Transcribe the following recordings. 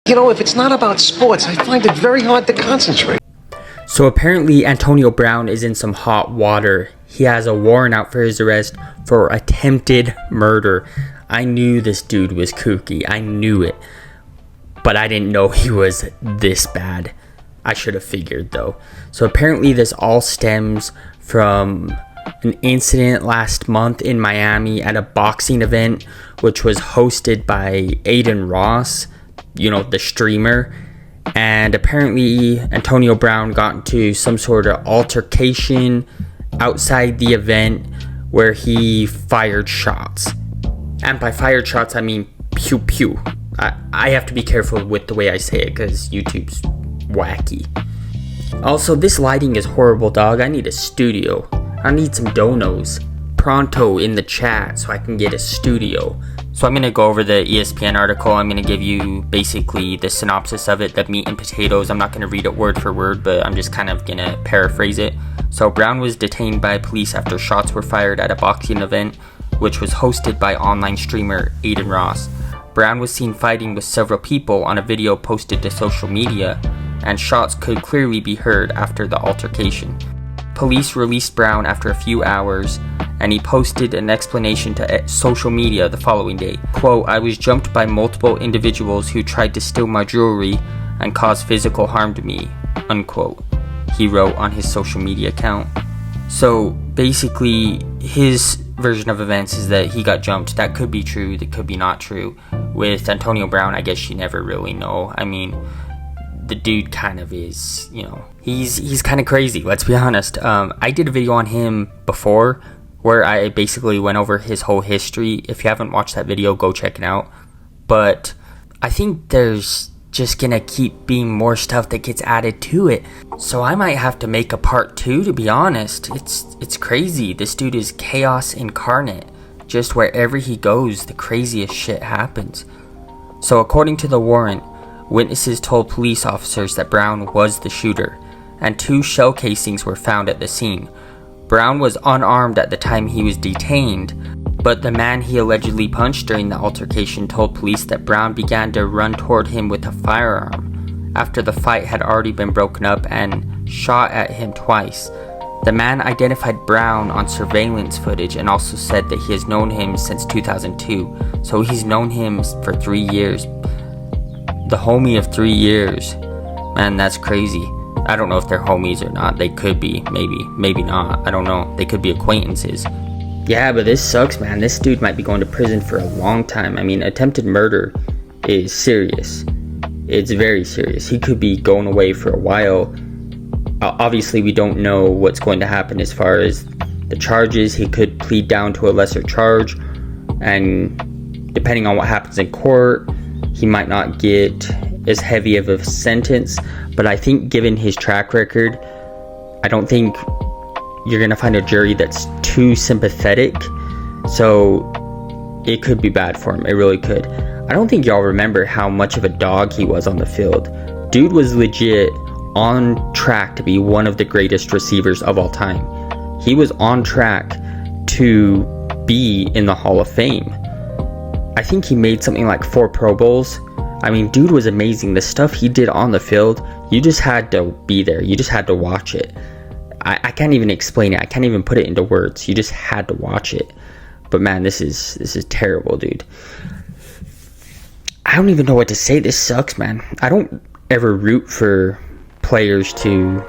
You know, if it's not about sports, I find it very hard to concentrate. So apparently Antonio Brown is in some hot water. He has a warrant out for his arrest for attempted murder. I knew this dude was kooky. I knew it. But I didn't know he was this bad. I should have figured though. So apparently this all stems from an incident last month in Miami at a boxing event, which was hosted by Adin Ross, you know, the streamer. And apparently Antonio Brown got into some sort of altercation outside the event where he fired shots. And by fired shots, I mean pew pew. I have to be careful with the way I say it because YouTube's wacky. Also, this lighting is horrible, dog. I need a studio. I need some donos. Pronto in the chat so I can get a studio. So I'm going to go over the ESPN article. I'm going to give you basically the synopsis of it, the meat and potatoes. I'm not going to read it word for word, but I'm just kind of going to paraphrase it. So Brown was detained by police after shots were fired at a boxing event, which was hosted by online streamer Adin Ross. Brown was seen fighting with several people on a video posted to social media, and shots could clearly be heard after the altercation. Police released Brown after a few hours, and he posted an explanation to social media the following day. Quote, "I was jumped by multiple individuals who tried to steal my jewelry and cause physical harm to me," unquote, he wrote on his social media account. So basically, his version of events is that he got jumped. That could be true, that could be not true. With Antonio Brown, I guess you never really know. I mean, the dude kind of is, you know, he's kind of crazy, let's be honest. I did a video on him before where I basically went over his whole history. If you haven't watched that video, go check it out. But I think there's just gonna keep being more stuff that gets added to it. So I might have to make a part 2, to be honest. It's crazy. This dude is chaos incarnate. Just wherever he goes, the craziest shit happens. So according to the warrant, witnesses told police officers that Brown was the shooter, and 2 shell casings were found at the scene. Brown was unarmed at the time he was detained, but the man he allegedly punched during the altercation told police that Brown began to run toward him with a firearm after the fight had already been broken up and shot at him twice. The man identified Brown on surveillance footage and also said that he has known him since 2002, so he's known him for 3 years. The homie of 3 years. Man, that's crazy. I don't know if they're homies or not. They could be, maybe not. I don't know. They could be acquaintances. Yeah, but this sucks, man. This dude might be going to prison for a long time. I mean, attempted murder is serious. It's very serious. He could be going away for a while. Obviously, we don't know what's going to happen as far as the charges. He could plead down to a lesser charge, and depending on what happens in court, he might not get as heavy of a sentence. But I think given his track record, I don't think you're going to find a jury that's too sympathetic. So it could be bad for him. It really could. I don't think y'all remember how much of a dog he was on the field. Dude was legit on track to be one of the greatest receivers of all time. He was on track to be in the Hall of Fame. I think he made something like 4 Pro Bowls. I mean, dude was amazing. The stuff he did on the field, you just had to be there. You just had to watch it. I can't even explain it. I can't even put it into words. You just had to watch it. But man, this is terrible, dude. I don't even know what to say. This sucks, man. I don't ever root for players to,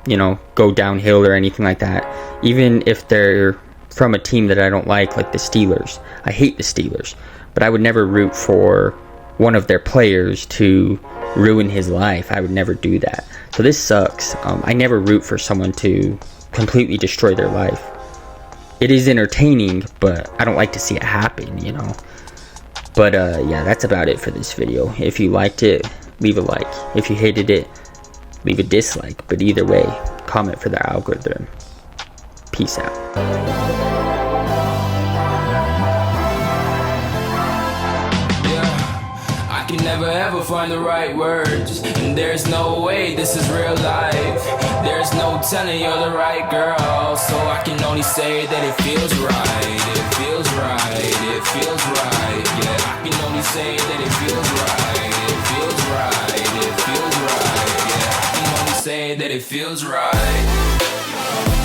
you know, go downhill or anything like that. Even if they're from a team that I don't like the Steelers. I hate the Steelers. But I would never root for one of their players to ruin his life. I would never do that. So this sucks. I never root for someone to completely destroy their life. It is entertaining, but I don't like to see it happen, you know. But yeah, that's about it for this video. If you liked it, leave a like. If you hated it, leave a dislike. But either way, comment for the algorithm. Peace out. I can never ever find the right words, and there's no way this is real life. There's no telling you're the right girl, so I can only say that it feels right. It feels right, it feels right. Yeah, I can only say that it feels right. It feels right. say that it feels right.